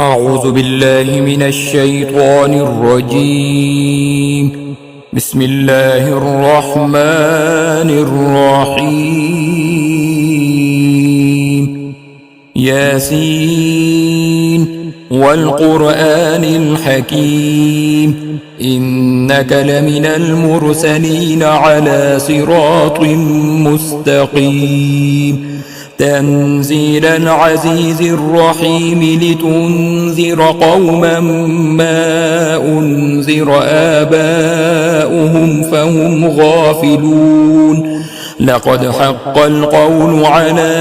أعوذ بالله من الشيطان الرجيم. بسم الله الرحمن الرحيم. ياسين والقرآن الحكيم إنك لمن المرسلين على صراط مستقيم. تنزيل العزيز الرحيم لتنذر قوما ما أنذر آباؤهم فهم غافلون. لقد حق القول على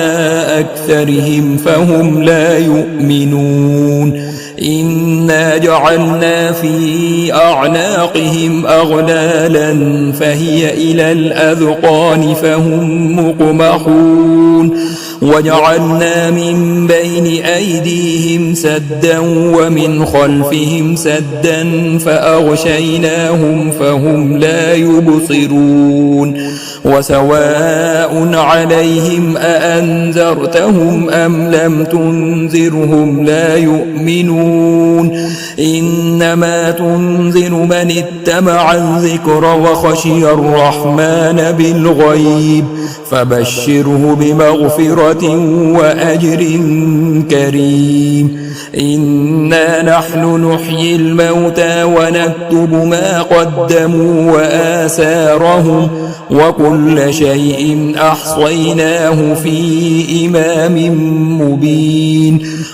أكثرهم فهم لا يؤمنون. إنا جعلنا في أعناقهم أغلالا فهي إلى الأذقان فهم مقمحون. وجعلنا من بين أيديهم سدا ومن خلفهم سدا فأغشيناهم فهم لا يبصرون. وسواء عليهم أأنذرتهم أم لم تنذرهم لا يؤمنون. إنما تنذر من اتبع الذكر وخشي الرحمن بالغيب فبشره بمغفرة وأجر كريم. إنا نحن نحيي الموتى ونكتب ما قدموا وآثارهم وكل شيء أحصيناه في إمام مبين.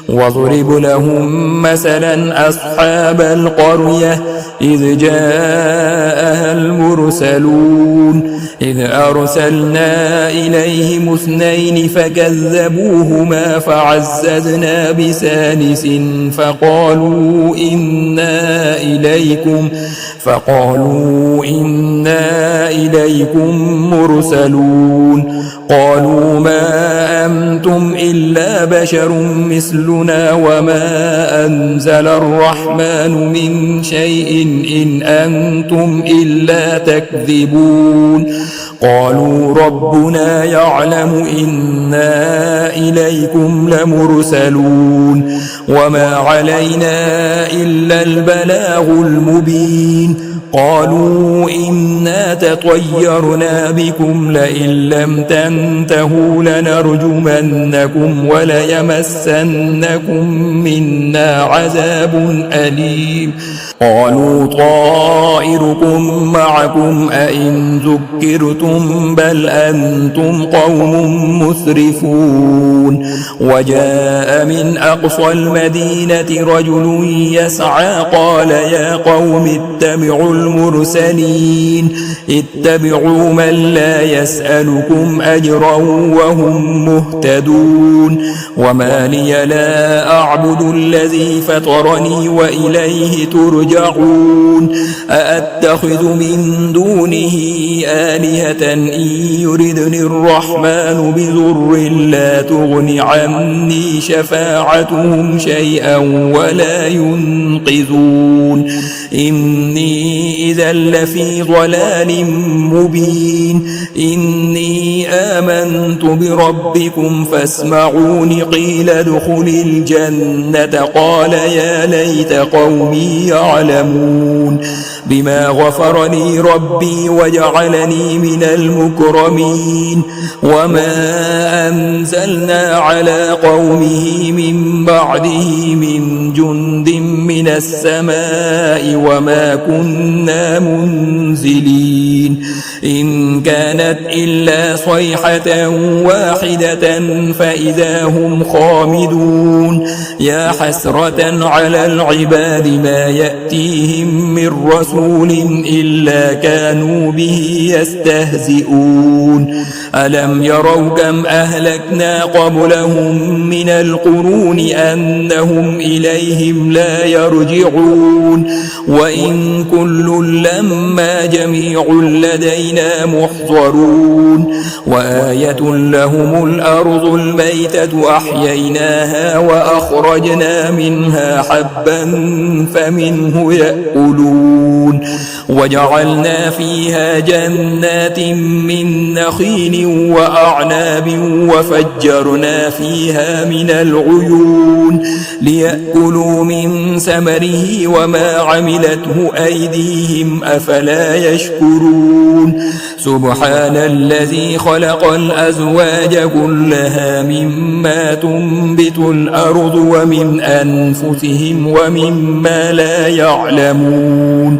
واضرب لهم مثلا أصحاب القرية إذ جاءها المرسلون إذ أرسلنا إليهم اثنين فكذبوهما فعززنا بثالث فقالوا إنا إليكم مرسلون. قالوا ما أنتم إلا بشر مثلنا وما أنزل الرحمن من شيء إن أنتم إلا تكذبون. قالوا ربنا يعلم إنا إليكم لمرسلون وما علينا إلا البلاغ المبين. قالوا إنا تطيرنا بكم لئن لم تنتهوا لنرجمنكم وليمسنكم منا عذاب أليم. قالوا طائركم معكم أئن ذكرتم بل أنتم قوم مسرفون. وجاء من أقصى المدينة رجل يسعى قال يا قوم اتبعوا المرسلين اتبعوا من لا يسألكم أجرا وهم مهتدون. وما لي لا أعبد الذي فطرني وإليه ترجعون. أأتخذ من دونه آلهة إن يردني الرحمن بضر لا تغن عني شفاعتهم شيئا ولا ينقذون. إني إذا لفي ضلال مبين. إني آمنت بربكم فاسمعون. قيل ادخل الجنة قال يا ليت قومي يعلمون بما غفر لي ربي وجعلني من المكرمين. وما أنزلنا على قومه من بعده من جند من السماء وما كنا منزلين. إن كانت إلا صيحة واحدة فإذا هم خامدون. يا حسرة على العباد ما يأتيهم من رسول إلا كانوا به يستهزئون. ألم يروا كم أهلكنا قبلهم من القرون أنهم إليهم لا يرجعون. وإن كل لما جميع لدينا لدينا محضرون وآية لهم الأرض الميتة أحييناها وأخرجنا منها حبا فمنه يأكلون وجعلنا فيها جنات من نخيل وأعناب وفجرنا فيها من العيون ليأكلوا من ثمره وما عملته أيديهم أفلا يشكرون سبحان الذي خلق الأزواج كلها مما تنبت الأرض ومن أنفسهم ومما لا يعلمون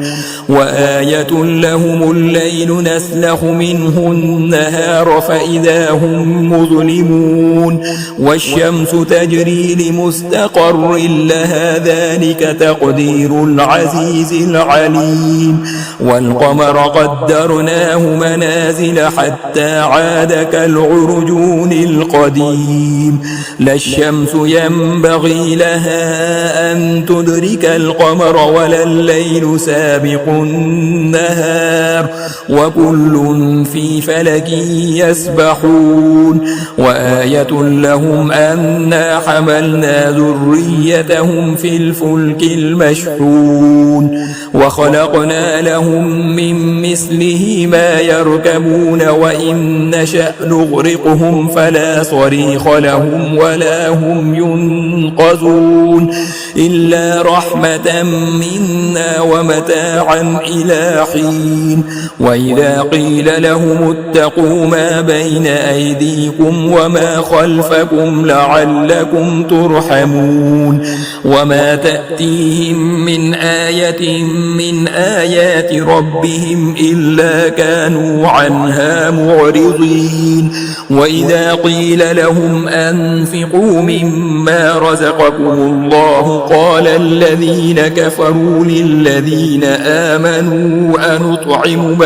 وآية لهم الليل نسلخ منه النهار فإذا هم مظلمون والشمس تجري لمستقر لها ذلك تقدير العزيز العليم والقمر قدرناه منازل حتى عاد كالعرجون القديم لا الشمس ينبغي لها أن تدرك القمر ولا الليل سابق النهار وكل في فلك يسبحون وآية لهم أنا حملنا ذريتهم في الفلك المشحون وخلقنا لهم من مثله ما يركبون وإن نشأ نغرقهم فلا صريخ لهم ولا هم ينقذون إلا رحمة منا ومتاعا إلى حين وإذا قيل لهم اتقوا ما بين أيديكم وما خلفكم لعلكم ترحمون وما تأتيهم من آية من آيات ربهم إلا كانوا عنها معرضين وإذا قيل لهم أنفقوا مما رزقكم الله قال الذين كفروا للذين آمنوا أنطعم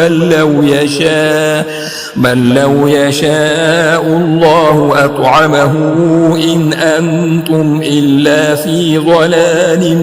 من لو يشاء الله أطعمه إن أنتم إلا في ضلال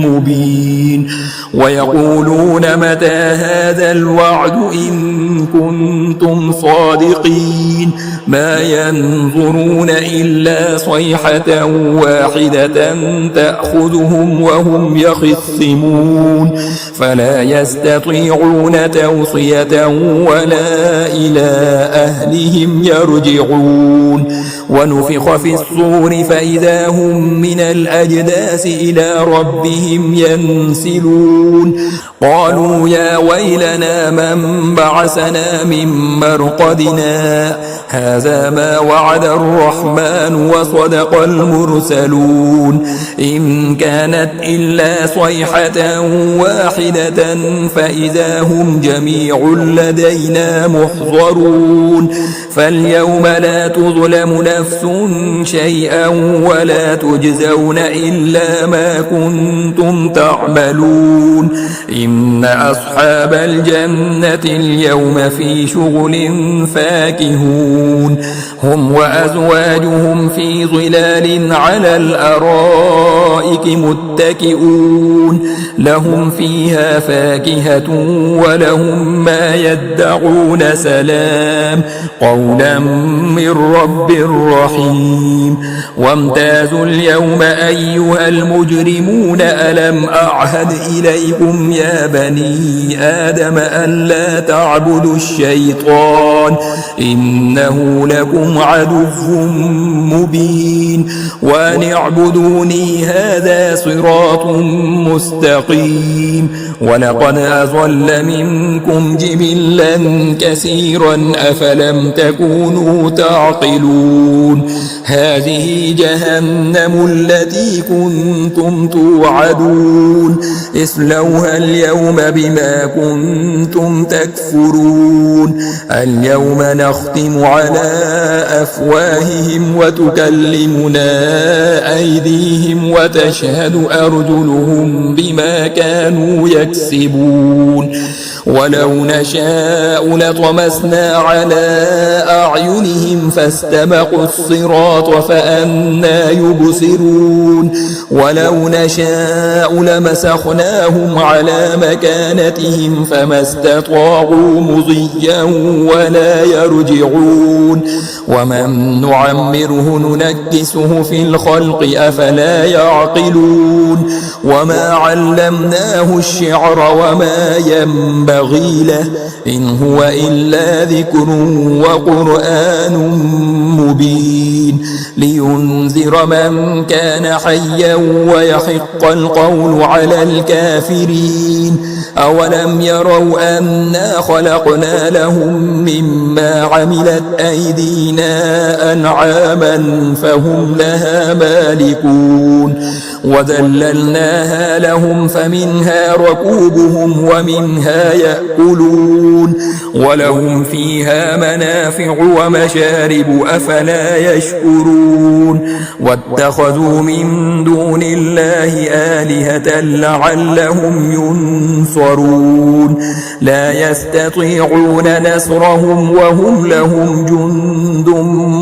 مبين ويقولون متى هذا الوعد إن كنتم صادقين ما ينظرون إلا صيحة واحدة تأخذهم وهم يخصمون فلا يستطيعون توصية ولا إلى أهلهم يرجعون ونفخ في الصور فإذا هم من الأجداث إلى ربهم ينسلون قالوا يا ويلنا من بعثنا من مرقدنا هذا ما وعد الرحمن وصدق المرسلون إن كانت إلا صيحة واحدة فإذا هم جميع لدينا محضرون فاليوم لا تظلم نفس شيئا ولا تجزون إلا ما كنتم تعملون إن أصحاب الجنة اليوم في شغل فاكهون هم وأزواجهم في ظلال على الأرائك متكئون لهم فيها فاكهة ولهم ما يدعون سلام قولا من رب رحيم وامتازوا اليوم أيها المجرمون ألم أعهد إليكم يا بني آدم ألا تعبدوا الشيطان إنه لكم عدو مبين وأن اعبدوني هذا صراط مستقيم ولقد أضل منكم جبلا كثيرا أفلم تكونوا تعقلون هذه جهنم التي كنتم توعدون اصلوها اليوم بما كنتم تكفرون اليوم نختم على أفواههم وتكلمنا أيديهم وتشهد وتشهد أرجلهم بما كانوا يكسبون ولو نشاء لطمسنا على أعينهم فاستبقوا الصراط فأنى يبصرون ولو نشاء لمسخناهم على مكانتهم فما استطاعوا مضيا ولا يرجعون ومن نعمره ننكسه في الخلق أفلا يعقلون وما علمناه الشعر وما ينبغي له إن هو إلا ذكر وقرآن مبين لينذر من كان حيا ويحق القول على الكافرين أولم يروا أنا خلقنا لهم مما عملت أيدينا أنعاما فهم لها مالكون وذللناها لهم فمنها ركوبهم ومنها يأكلون ولهم فيها منافع ومشارب أفلا يشكرون واتخذوا من دون الله آلهة لعلهم ينصرون لا يستطيعون نصرهم وهم لهم جند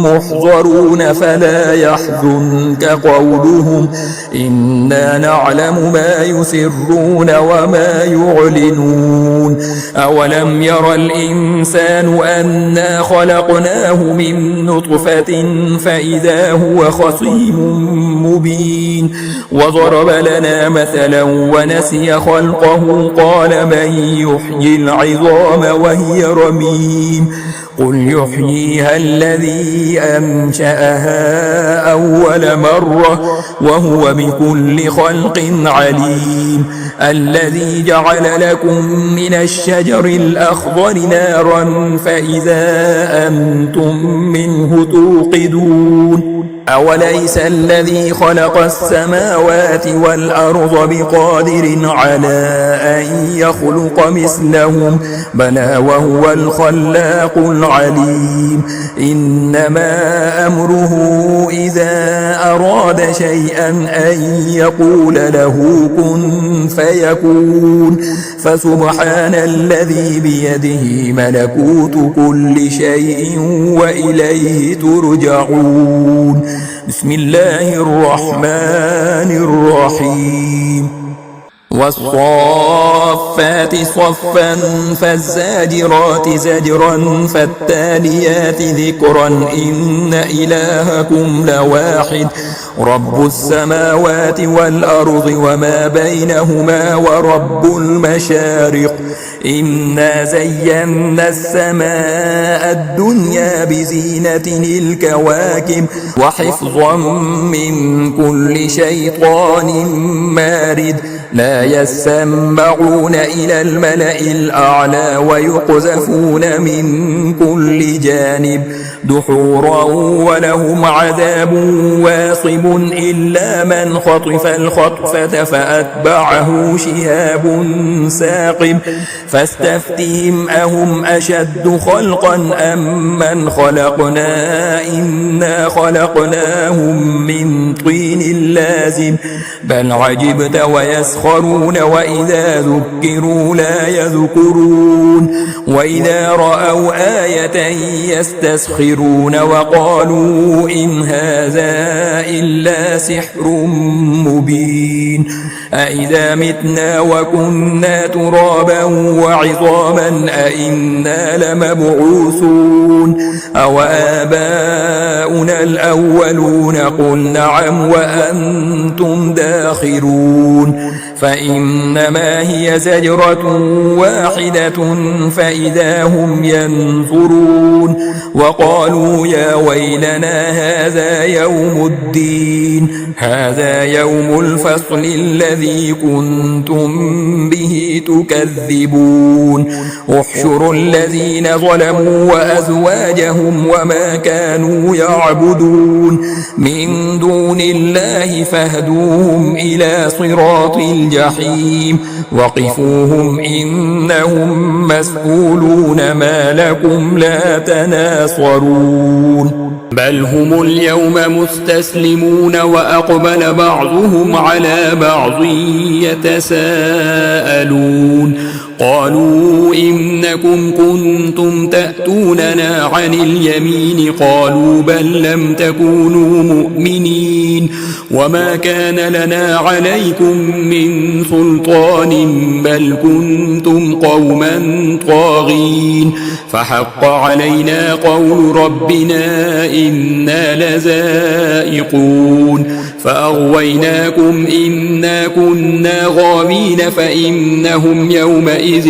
محضرون فلا يحزنك قولهم إنا نعلم ما يسرون وما يعلنون أولم ير الإنسان أنا خلقناه من نطفة فإذا هو خصيم مبين وضرب لنا مثلا ونسي خلقه قال من يحيي العظام وهي رميم قل يحييها الذي أنشأها أول مرة وهو بكل خلق عليم الذي جعل لكم من الشجر الأخضر نارا فإذا أنتم منه توقدون أوليس الذي خلق السماوات والأرض بقادر على أن يخلق مثلهم بلى وهو الخلاق العليم إنما أمره إذا أراد شيئا أن يقول له كن فيكون فسبحان الذي بيده ملكوت كل شيء وإليه ترجعون بسم الله الرحمن الرحيم والصافات صفا فالزاجرات زجرا فالتاليات ذكرا إن إلهكم لواحد رب السماوات والأرض وما بينهما ورب المشارق إنا زينا السماء الدنيا بزينة الكواكب وحفظا من كل شيطان مارد لا يسمعون إلى الملأ الأعلى ويقذفون من كل جانب دحورا ولهم عذاب واصب إلا من خطف الخطفة فأتبعه شهاب ساقب فاستفتهم أهم أشد خلقا أم من خلقنا إنا خلقناهم من طين لازم بل عجبت ويسخرون وإذا ذكروا لا يذكرون وإذا رأوا آية يستسخرون وقالوا إن هذا إلا سحر مبين أإذا متنا وكنا ترابا وعظاما أإنا لمبعوثون أو آباؤنا الأولون قل نعم وأنتم داخرون فإنما هي زجرة واحدة فإذا هم ينظرون وقالوا يا ويلنا هذا يوم الدين هذا يوم الفصل الذي الذي كنتم به تكذبون احشروا الذين ظلموا وأزواجهم وما كانوا يعبدون من دون الله فاهدوهم إلى صراط الجحيم وقفوهم إنهم مسؤولون ما لكم لا تناصرون بل هم اليوم مستسلمون وأقبل بعضهم على بعض يتساءلون قالوا إنكم كنتم تأتوننا عن اليمين قالوا بل لم تكونوا مؤمنين وما كان لنا عليكم من سلطان بل كنتم قوما طاغين فحق علينا قول ربنا إنا لذائقون فأغويناكم إنا كنا غاوين فإنهم يومئذ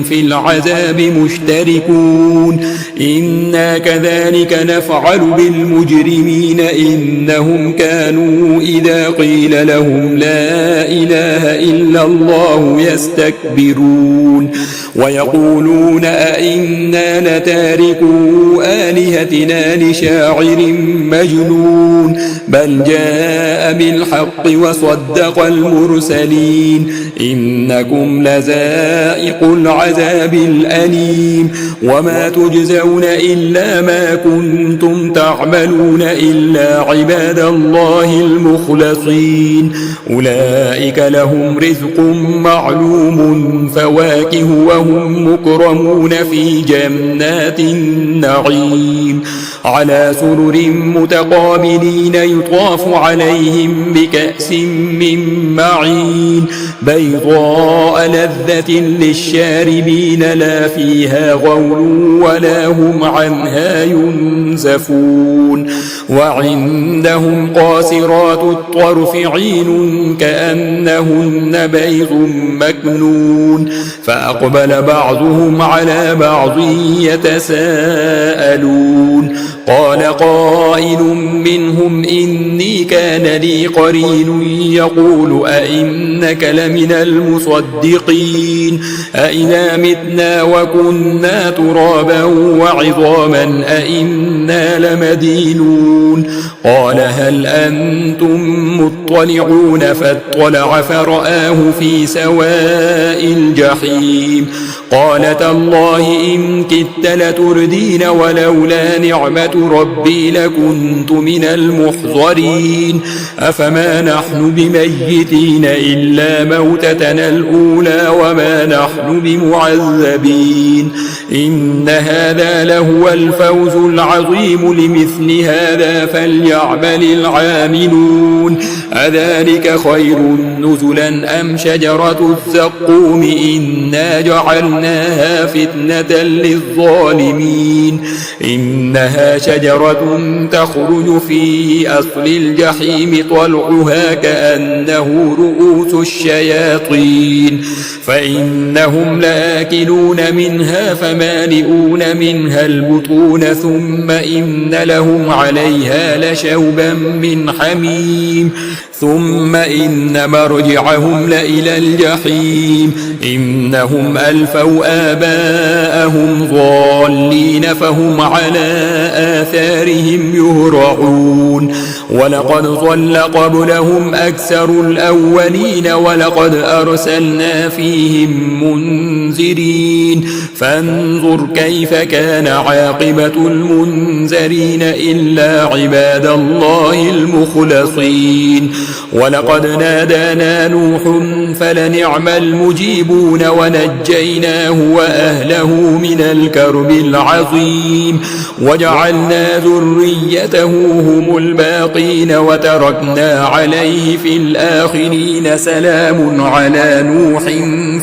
في العذاب مشتركون إنا كذلك نفعل بالمجرمين إنهم كانوا إذا قيل لهم لا إله إلا الله يستكبرون ويقولون أئنا لتاركو آلهتنا لشاعر مجنون بل جاء بالحق وصدق المرسلين إنكم لذائق العذاب الأليم وما تجزون إلا ما كنتم تعملون إلا عباد الله المخلصين أولئك لهم رزق معلوم فواكه وهم مكرمون في جنات النعيم على سرر متقابلين يطاف عليهم بكأس من معين بيضاء لذة للشاربين لا فيها غول ولا هم عنها ينزفون وعندهم قاصرات الطرف عين كأنهن بيض مكنون فأقبل بعضهم على بعض يتساءلون قال قائل منهم إني كان لي قرين يقول أئنك لمن المصدقين أئذا متنا وكنا ترابا وعظاما أئنا لمدينون قال هل أنتم مطلعون فاطلع فرآه في سواء الجحيم قال تالله إن كدت لتردين ولولا نعمة ربي لكنت من المحضرين أفما نحن بميتين إلا موتتنا الأولى وما نحن بمعذبين إن هذا لهو الفوز العظيم لمثل هذا فليعمل العاملون أذلك خير نزلا أم شجرة الزقوم إنا جعلناها فتنة للظالمين إنها شجرة تخرج في أصل الجحيم طلعها كأنه رؤوس الشياطين فإنهم لآكلون منها فمالئون منها البطون ثم إن لهم عليها لشوبا من حميم ثم إن مرجعهم لإلى الجحيم إنهم ألفوا آباءهم ضالين فهم على آثارهم يهرعون ولقد ضل قبلهم أكثر الأولين ولقد أرسلنا فيهم منذرين فانظر كيف كان عاقبة المنذرين إلا عباد الله المخلصين ولقد نادانا نوح فلنعم المجيبون ونجيناه وأهله من الكرب العظيم وجعلنا ذريته هم الباقين وتركنا عليه في الآخرين سلام على نوح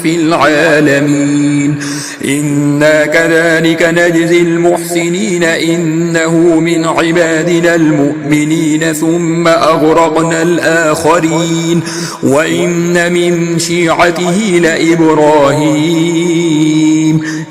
في العالمين إنا كذلك نجزي المحسنين إنه من عبادنا المؤمنين ثم أغرقنا الآخرين وإن من شيعته لإبراهيم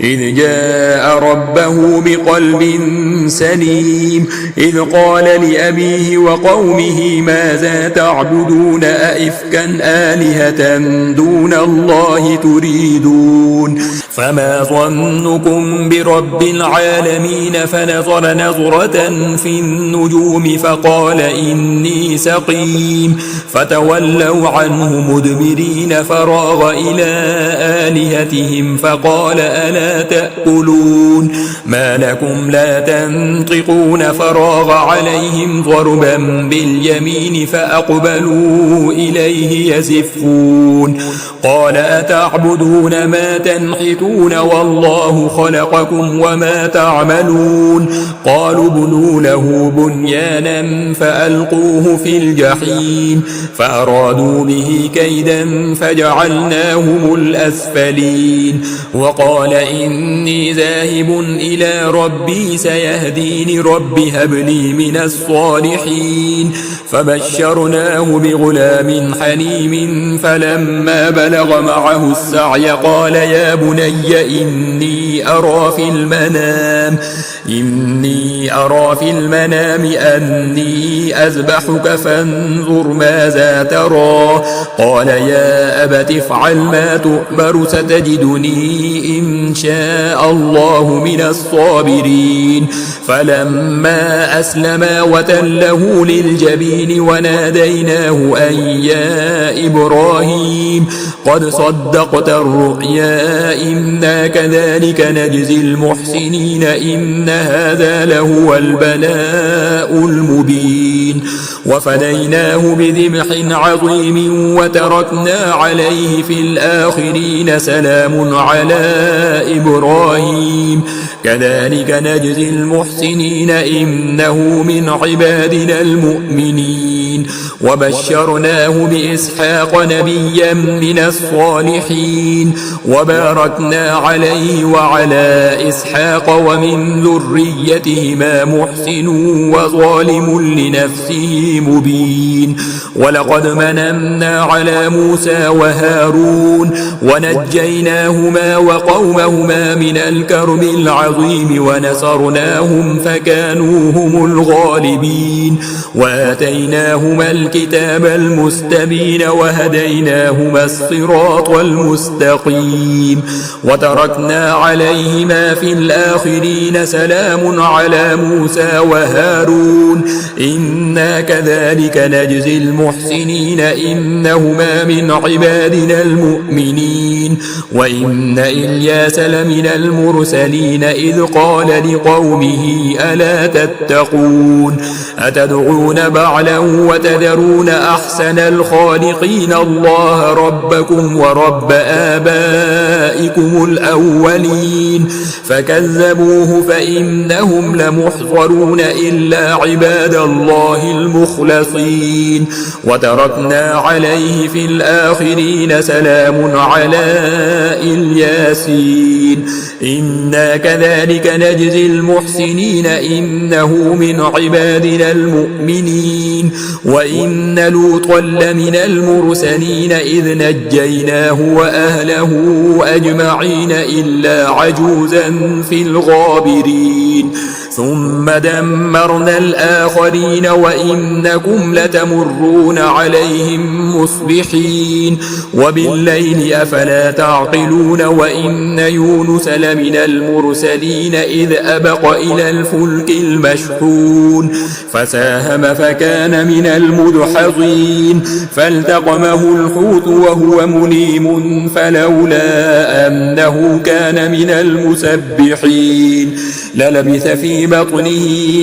إذ جاء ربه بقلب سليم إذ قال لأبيه وقومه ماذا تعبدون أئفكا آلهة دون الله تريدون فما ظنكم برب العالمين فنظر نظرة في النجوم فقال إني سقيم فتولوا عنه مدبرين فراغ إلى آلهتهم فقال ألا تأكلون ما لكم لا تنطقون فراغ عليهم ضربا باليمين فأقبلوا إليه يزفون قال أتعبدون ما تنحتون والله خلقكم وما تعملون قالوا ابنوا له بنيانا فألقوه في الجحيم فأرادوا به كيدا فجعلناهم الأسفلين وقال إني ذاهب إلى ربي سيهدين رب هب لي من الصالحين فبشرناه بغلام حليم فلما بلغ معه السعي قال يا بني إني أرى في المنام أني أذبحك فانظر ماذا ترى قال يا أبت افعل ما تؤمر ستجدني إن شاء الله من الصابرين فلما أسلما وتله للجبين وناديناه أن يا إبراهيم قد صدقت الرؤيا إنا كذلك نجزي المحسنين إن هذا لهو البلاء المبين وفديناه بذبح عظيم وتركنا عليه في الآخرين سلام على إبراهيم كذلك نجزي المحسنين إنه من عبادنا المؤمنين وبشرناه بإسحاق نبيا من الصالحين وباركنا عليه وعلى إسحاق ومن ذريتهما محسن وظالم لنفسه مبين ولقد مننا على موسى وهارون ونجيناهما وقومهما من الكرب العظيم ونصرناهم فكانوا هم الغالبين وآتيناهما الكتاب المستبين وهديناهما الصراط المستقيم وتركنا عليهما في الآخرين سلام على موسى وهارون إنا كذلك نجزي المحسنين إنهما من عبادنا المؤمنين وإن إلياس لمن المرسلين إذ قال لقومه ألا تتقون أتدعون بعلا وتذرون أحسن الخالقين الله ربكم ورب آبائكم الأولين فكذبوه فإنهم لمحضرون إلا عباد الله المخلصين وتركنا عليه في الآخرين سلام على الياسين إنا كذلك نجزي المحسنين إنه من عبادنا المؤمنين وإن لوطا لمن المرسلين إذ نجيناه وأهله أجمعين إلا عجوزا في الغابرين ثم دمرنا الآخرين وإنكم لتمرون عليهم مصبحين وبالليل أفلا تعقلون وإن يونس لمن المرسلين إذ أبق إلى الفلك المشحون فساهم فكان من المدحضين فالتقمه الحوت وهو مليم فلولا أنه كان من المسبحين للبث في بطنه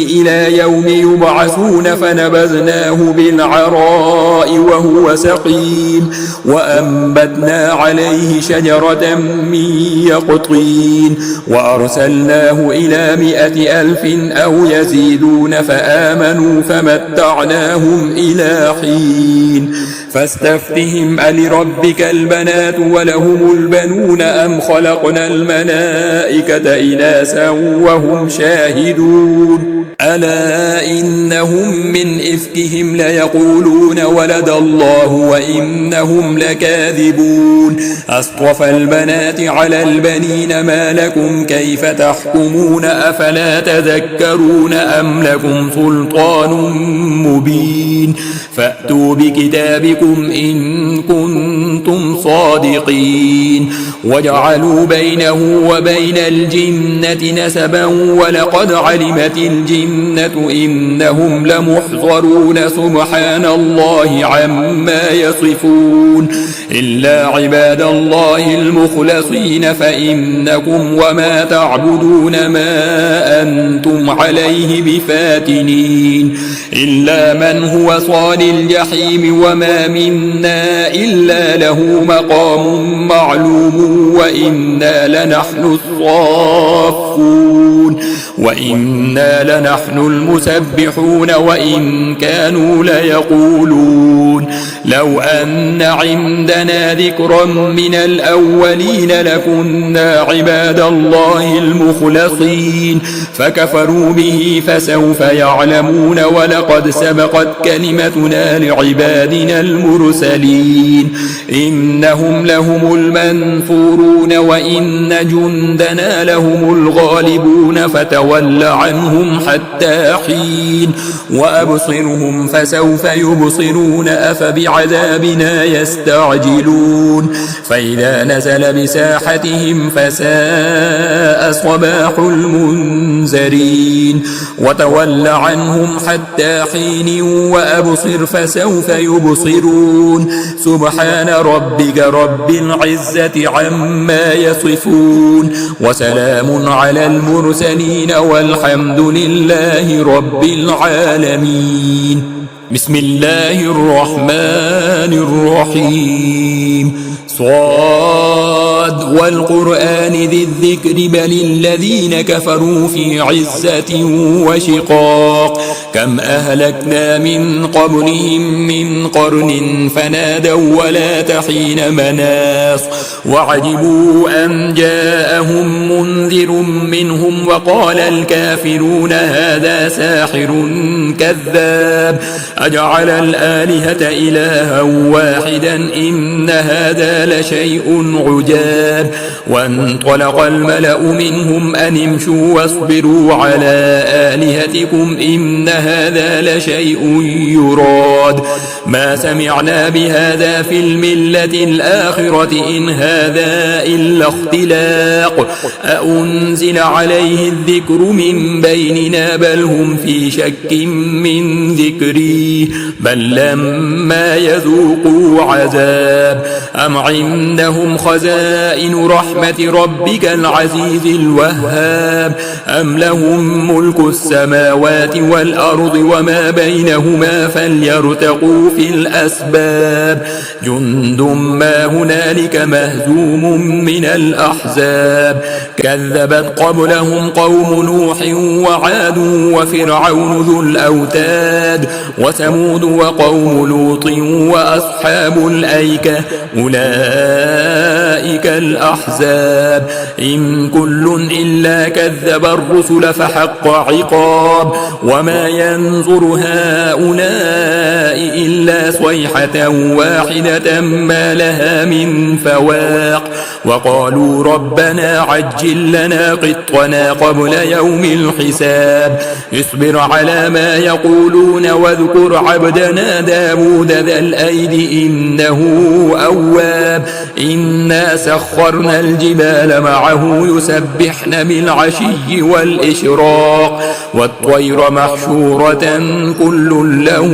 إلى يوم يبعثون فنبذناه بالعراء وهو سقيم وأنبتنا عليه شجرة من يقطين وأرسلناه إلى 100,000 أو يزيدون فآمنوا فمتعناهم إلى حين فاستفتهم ألربك البنات ولهم البنون أم خلقنا الملائكة إناثا وهم شاهدون ألا إنهم من إفكهم ليقولون ولد الله وإنهم لكاذبون أصطفى البنات على البنين ما لكم كيف تحكمون أفلا تذكرون أم لكم سلطان مبين فأتوا بكتابكم إن كنتم صادقين وجعلوا بينه وبين الجنة نسبا ولقد علمت الجنة إنهم لمحضرون سبحان الله عما يصفون إلا عباد الله المخلصين فإنكم وما تعبدون ما أنتم عليه بفاتنين إلا من هو صال الجحيم وما منا إلا له مقام معلوم وإنا لنحن الصافون وإنا لنحن المسبحون وإن كانوا ليقولون لو أن عندنا ذكرا من الأولين لكنا عباد الله المخلصين فكفروا به فسوف يعلمون ولقد سبقت كلمتنا لعبادنا المرسلين إنهم لهم المنصورون وإن جندنا لهم الغالبون فتول عنهم حتى حين وأبصرهم فسوف يبصرون أفبعذابنا يستعجلون فإذا نزل بساحتهم فساء صباح المنذرين وتول عنهم حتى حين وأبصر فسوف يبصرون سبحان ربك رب العزة عما يصفون وسلام على المرسلين والحمد لله رب العالمين بسم الله الرحمن الرحيم صاد والقرآن ذي الذكر بل الذين كفروا في عزة وشقاق كم أهلكنا من قبلهم من قرن فنادوا ولا تحين مناص وعجبوا أن جاءهم منذر منهم وقال الكافرون هذا ساحر كذاب أجعل الآلهة إلها واحدا إن هذا لشيء عجاب وانطلق الملأ منهم أن امشوا واصبروا على آلهتكم إن هذا لشيء يراد ما سمعنا بهذا في الملة الآخرة إن هذا إلا اختلاق أأنزل عليه الذكر من بيننا بل هم في شك من ذكري بل لما يذوقوا عذاب أم عندهم خزائن رحمة ربك العزيز الوهاب أم لهم ملك السماوات والأرض وما بينهما فليرتقوا في الأسباب جند ما هنالك مهزوم من الأحزاب كذبت قبلهم قوم نوح وعاد وفرعون ذو الأوتاد وثمود وقوم لوط وأصحاب الأيكة أولئك الأحزاب إن كل إلا كذب الرسل فحق عقاب وما ينظر هؤلاء إلا صيحة واحدة ما لها من فواق وقالوا ربنا عجل لنا قطنا قبل يوم الحساب اصبر على ما يقولون واذكر عبدنا داود ذا الأيد إنه أواب إنا سخرنا الجبال معه يسبحن بالعشي والإشراق والطير محشورة كل له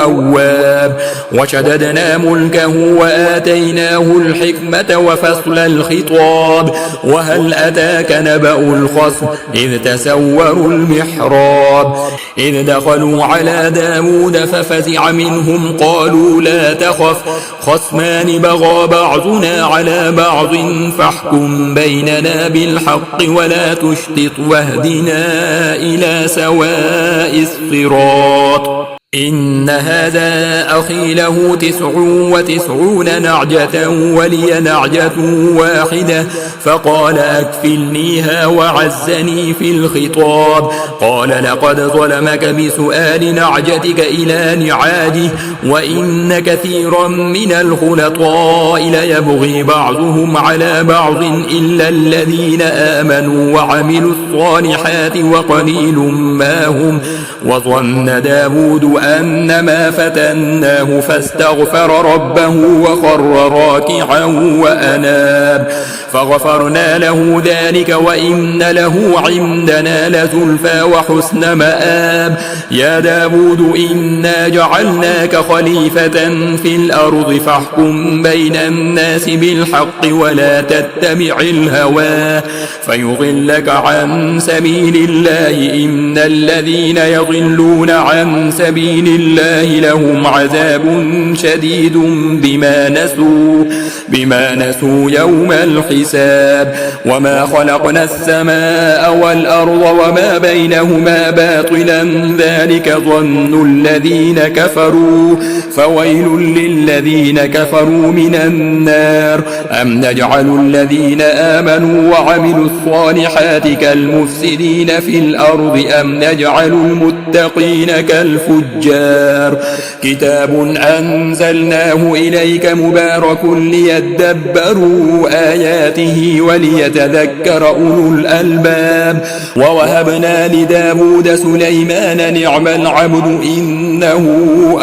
أواب وشددنا ملكه وآتيناه الحكمة وفصل الخطاب وهل أتاك نبأ الخصم إذ تسوروا المحراب إذ دخلوا على داود ففزع منهم قالوا لا تخف خصمان بغى بعضنا على بعض فاحكم بيننا بالحق ولا تشطط واهدنا إلى سواء الصراط إن هذا أخي له 99 نعجة ولي نعجة واحدة فقال أكفلنيها وعزني في الخطاب. قال لقد ظلمك بسؤال نعجتك إلى نعاجه وإن كثيرا من الخلطاء ليبغي بعضهم على بعض إلا الذين آمنوا وعملوا الصالحات وقليل ما هم. وظن داود أنما فتناه فاستغفر ربه وخر راكعا وأناب فغفرنا له ذلك وإن له عندنا لزلفى وحسن مآب. يا داود إنا جعلناك خليفة في الأرض فاحكم بين الناس بالحق ولا تتبع الهوى فيضلك عن سبيل الله. إن الذين يضلون عن سبيل الله لهم عذاب شديد بما نسوا يوم الحساب. وما خلقنا السماء والأرض وما بينهما باطلا ذلك ظن الذين كفروا فويل للذين كفروا من النار. أم نجعل الذين آمنوا وعملوا الصالحات كالمفسدين في الأرض أم نجعل المتقين كالفجار. كتاب أنزلناه إليك مبارك ليدبروا آياته وليتذكر أولو الألباب. ووهبنا لداود سليمان نعم العبد إنه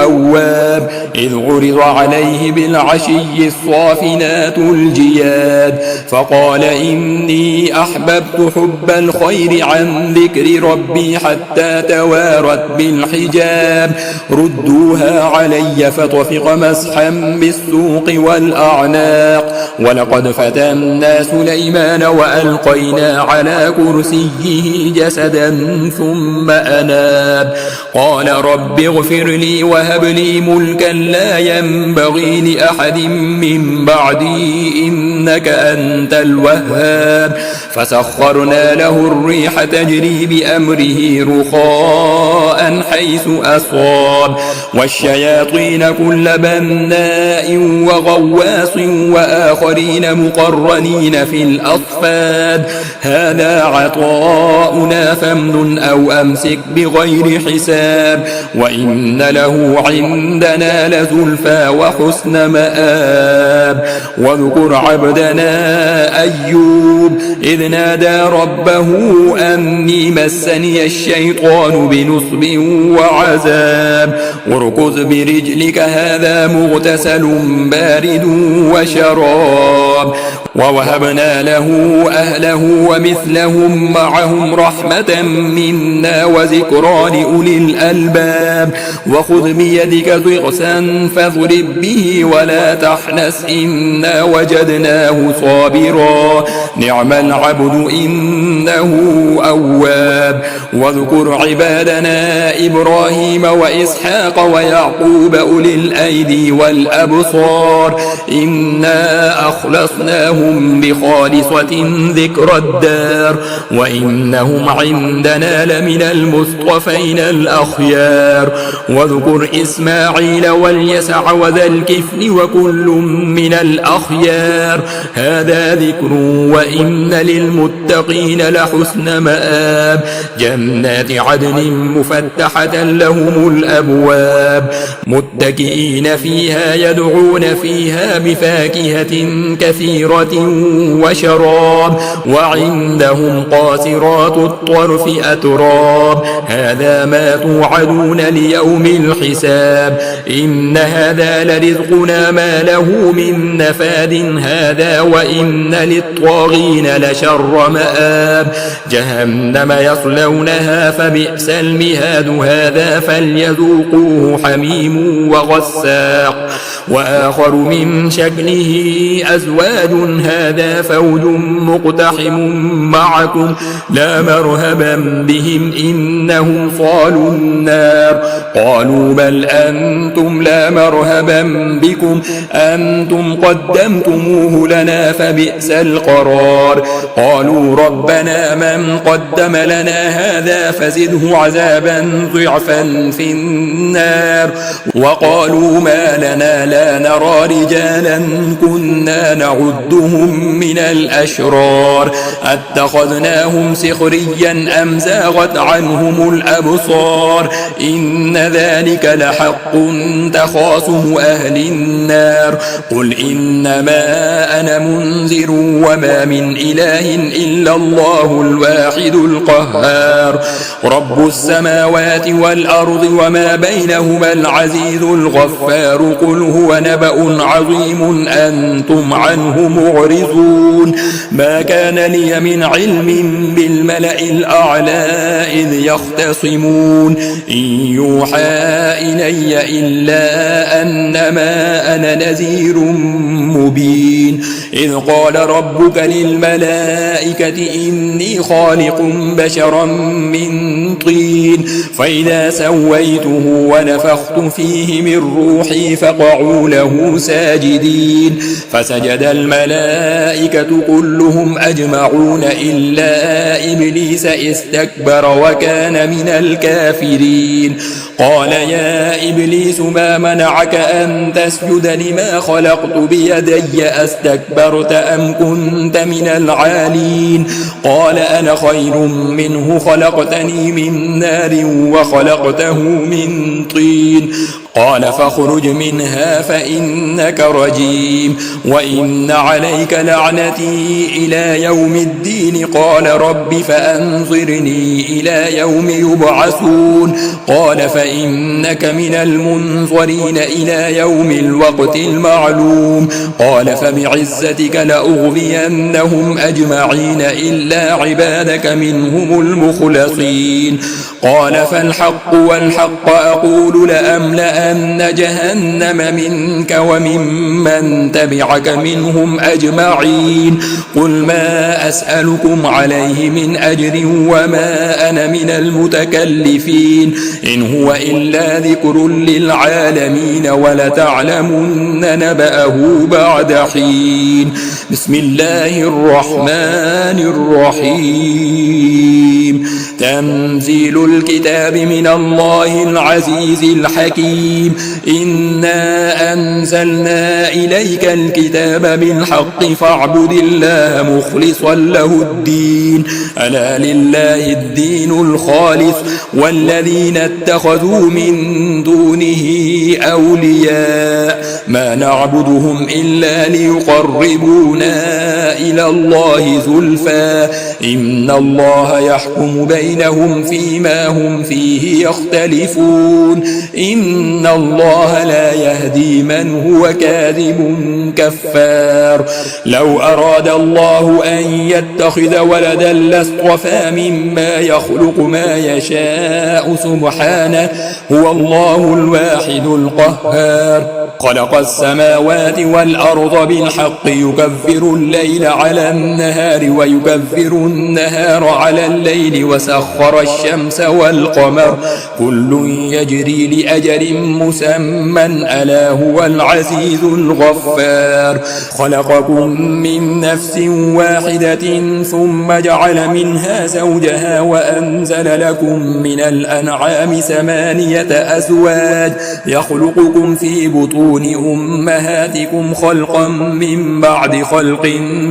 أواب. إذ عرض عليه بالعشي الصافنات الجياد فقال إني أحببت حب الخير عن ذكر ربي حتى توارت بالحجاب. ردوها علي فطفق مسحا بالسوق والأعناق. ولقد فتنا سليمان وألقينا على كرسيه جسدا ثم أناب. قال رب اغفر لي وهب لي ملكا لا ينبغي لأحد من بعدي إنك أنت الوهاب. فسخرنا له الريح تجري بأمره رخاء حيث أصاب والشياطين كل بناء وغواص وآخرين مقرنين في الأصفاد. هذا عطاؤنا فامنن أو أمسك بغير حساب وإن له عندنا لزلفى وحسن مآب. واذكر عبدنا أيوب إذ نادى ربه أني مسني الشيطان بنصب وعذاب. واركض برجلك هذا مغتسل بارد وشراب. ووهبنا له أهله ومثلهم معهم رحمة منا وذكرى لأولي الألباب. وخذ بيدك ضغثا فاضرب به ولا تحنث إنا وجدناه صابرا نعم العبد إنه أواب. واذكر عبادنا إبراهيم وإسحاق ويعقوب أولي الأيدي والأبصار إنا أخلصناهم بخالصة ذكر الدار وإنهم عندنا لمن المصطفين الأخيار. واذكر إسماعيل واليسع وذا الكفل وكل من الأخيار. هذا ذكر وإن للمتقين لحسن مآب. جنات عدن مفتحة لهم الأبواب متكئين فيها يدعون فيها بفاكهة كثيرة وشراب. وعندهم قاصرات الطرف أتراب. هذا ما توعدون ليوم الحساب. إن هذا لرزقنا ما له من نفاد. هذا وإن للطاغين لشر مآب. جهنم يصلونها فبئس المهاد. هذا فليذوقوه حميم وغساق وآخر من شكله أزواج أفواج هذا فوج مقتحم معكم لا مرهبا بهم إنهم صالوا النار قالوا بل أنتم لا مرهبا بكم أنتم قدمتموه لنا فبئس القرار قالوا ربنا من قدم لنا هذا فزده عذابا ضعفا في النار وقالوا ما لنا لا نرى رجالا كنا نعدهم من الأشرار اتخذناهم سخريا أم زاغت عنهم الأبصار إن ذلك لحق تخاصم أهل النار قل إنما أنا منذر وما من إله إلا الله الواحد القهار رب السماوات والأرض وما بينهما العزيز الغفار قل هو نبأ عظيم أنتم عنه معرضون ما كان لي من علم بالملأ الأعلى إذ يختصمون إن يوحى إلي إلا أنما أنا نذير مبين إذ قال ربك للملائكة إني خالق بشرا من طين فإذا سويته ونفخت فيه من روحي فقعوا له ساجدين فسجد الملائكة كلهم أجمعون إلا إبليس استكبر وكان من الكافرين قال يا إبليس ما منعك أن تسجد لما خلقت بيدي أستكبرت أم كنت من العالين قال أنا خير منه خلقتني من نار وخلقته من طين قال فاخرج منها فإنك رجيم وإن عليك لعنتي إلى يوم الدين قال رب فأنظرني إلى يوم يبعثون قال فإنك من المنظرين إلى يوم الوقت المعلوم قال فبعزتك لأغوينهم أجمعين إلا عبادك منهم المخلصين قال فالحق والحق أقول لأملأن جهنم منك وممن تبعك منهم أجمعين قل ما أسألكم عليه من أجر وما أنا من المتكلفين إن هو إلا ذكر للعالمين ولتعلمن نبأه بعد حين بسم الله الرحمن الرحيم تنزيل الكتاب من الله العزيز الحكيم إنا أنزلنا إليك الكتاب بالحق فاعبد الله مخلصا له الدين ألا لله الدين الخالص والذين اتخذوا من دونه أولياء ما نعبدهم إلا ليقربونا إلى الله زلفى إن الله يحكم بينهم فيما هم فيه يختلفون إن الله لا يهدي من هو كاذب كفار لو أراد الله أن يتخذ ولدا لاصطفى مما يخلق ما يشاء سبحانه هو الله الواحد القهار خلق السماوات والأرض بالحق يكفر الليل على النهار ويكفر النهار على الليل وسخر الشمس والقمر كل يجري لأجل مسمى ألا هو العزيز الغفار خلقكم من نفس واحدة ثم جعل منها زوجها وأنزل لكم من الأنعام 8 أزواج يخلقكم في بطون أمهاتكم خلقا من بعد خلق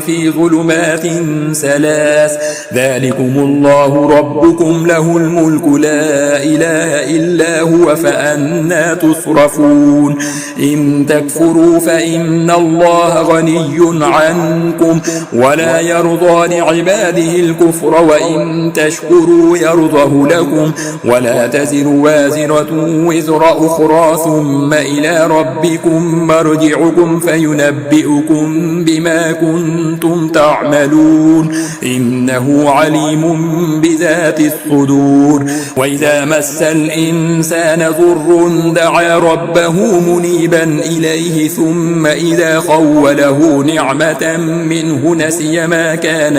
في ظلمات 3 ذلكم الله ربكم له الملك لا إله إلا هو فأنى تصرفون إن تكفروا فإن الله غني عنكم ولا يرضى لعباده الكفر وإن تشكروا يرضه لكم ولا تزر وازرة وزر أخرى ثم إلى ربكم مرجعكم فينبئكم بما كنتم تعملون إن إنه عليم بذات الصدور وإذا مس الإنسان ضر دعا ربه منيبا إليه ثم إذا خوله نعمة منه نسي ما كان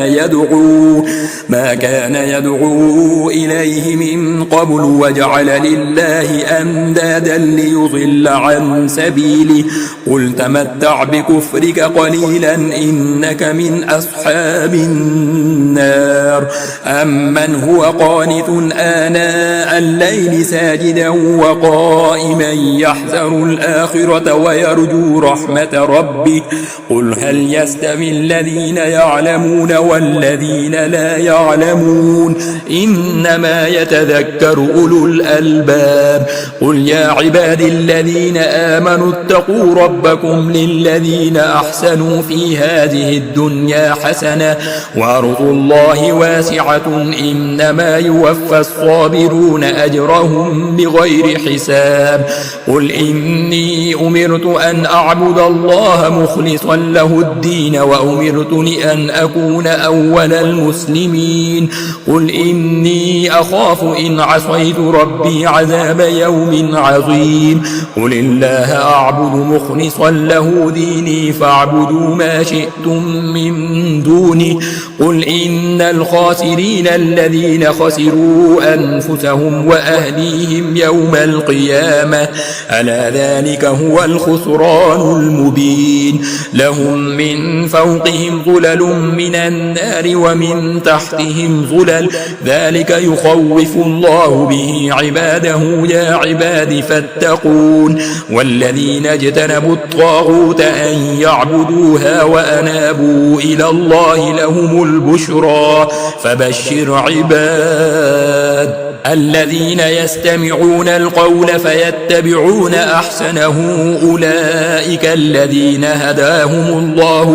يدعو إليه من قبل وجعل لله أندادا ليضل عن سبيله قل تمتع بكفرك قليلا إنك من أصحاب النار أمن هو قانت آناء الليل ساجدا وقائما يحذر الآخرة ويرجو رحمة ربه قل هل يستوي الذين يعلمون والذين لا يعلمون إنما يتذكر أولو الألباب قل يا عباد الذين آمنوا اتقوا ربكم للذين أحسنوا في هذه الدنيا حسنة وأرض الله واسعة إنما يوفى الصابرون أجرهم بغير حساب قل إني أمرت أن أعبد الله مخلصا له الدين وأمرت لأن أكون أول المسلمين قل إني أخاف إن عصيت ربي عذاب يوم عظيم قل الله أعبد مخلصا له ديني فاعبدوا ما شئتم من دونه قل إن الخاسرين الذين خسروا أنفسهم وأهليهم يوم القيامة ألا ذلك هو الخسران المبين لهم من فوقهم ظلل من النار ومن تحتهم ظلل ذلك يخوف الله به عباده يا عباد فاتقون والذين اجتنبوا الطاغوت أن يعبدوها وأنابوا إلى الله لهم البشرى فبشر عباد الذين يستمعون القول فيتبعون أحسنه أولئك الذين هداهم الله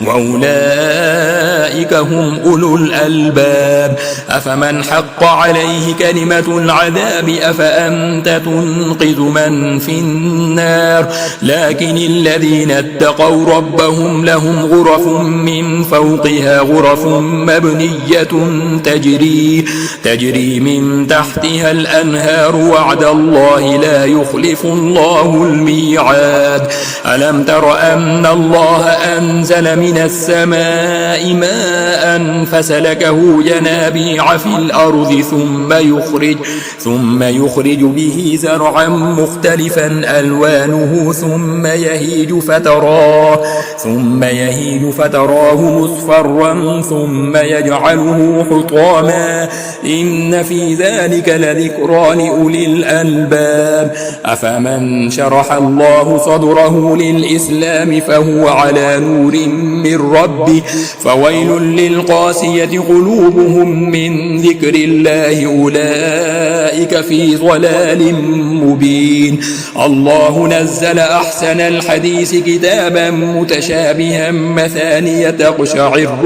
وأولئك هم أولو الألباب أفمن حق عليه كلمة العذاب أفأنت تنقذ من في النار لكن الذين اتقوا ربهم لهم غرف من فوقها غرف مبنية تجري من تحتها الأنهار وعد الله لا يخلف الله الميعاد ألم تر أن الله أنزل من السماء ماء فسلكه ينابيع في الأرض ثم يخرج به زرعا مختلفا ألوانه ثم يهيج فتراه مصفرا ثم يجعله حطاما إن في ذلك لذكرى لأولي الألباب أفمن شرح الله صدره للإسلام فهو على نور من ربه فويل للقاسية قلوبهم من ذكر الله أولئك في ضلال مبين الله نزل أحسن الحديث كتابا متشابها مثانية تقشعر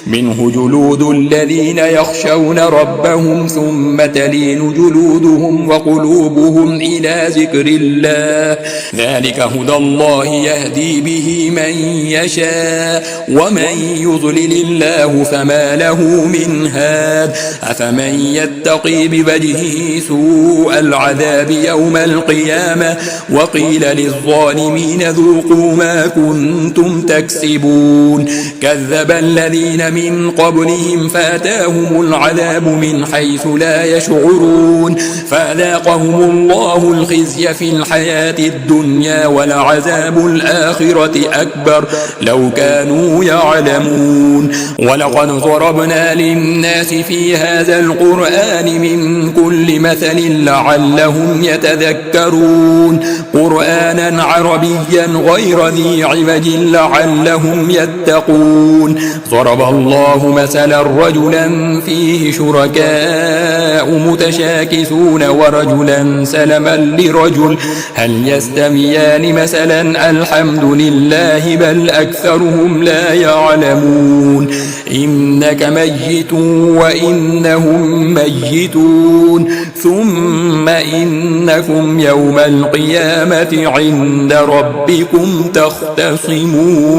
منه جلود الذين يخشون ربهم ثم تلين جلودهم وقلوبهم إلى ذكر الله ذلك هدى الله يهدي به من يشاء ومن يضلل الله فما له من هاد أفمن يتقي بوجهه سوء العذاب يوم القيامة وقيل للظالمين ذوقوا ما كنتم تكسبون كذب الذين من قبلهم فأتاهم العذاب من حيث لا يشعرون فأذاقهم الله الخزي في الحياة الدنيا ولعذاب الآخرة أكبر لو كانوا يعلمون ولقد ضربنا للناس في هذا القرآن من كل مثل لعلهم يتذكرون قرآنا عربيا غير ذي عوج لعلهم يتقون ضرب الله مثلا مثلا رجلا فيه شركاء متشاكسون ورجلا سلما لرجل هل يستويان مثلا الحمد لله بل أكثرهم لا يعلمون إنك ميت وإنهم ميتون ثم إنكم يوم القيامة عند ربكم تختصمون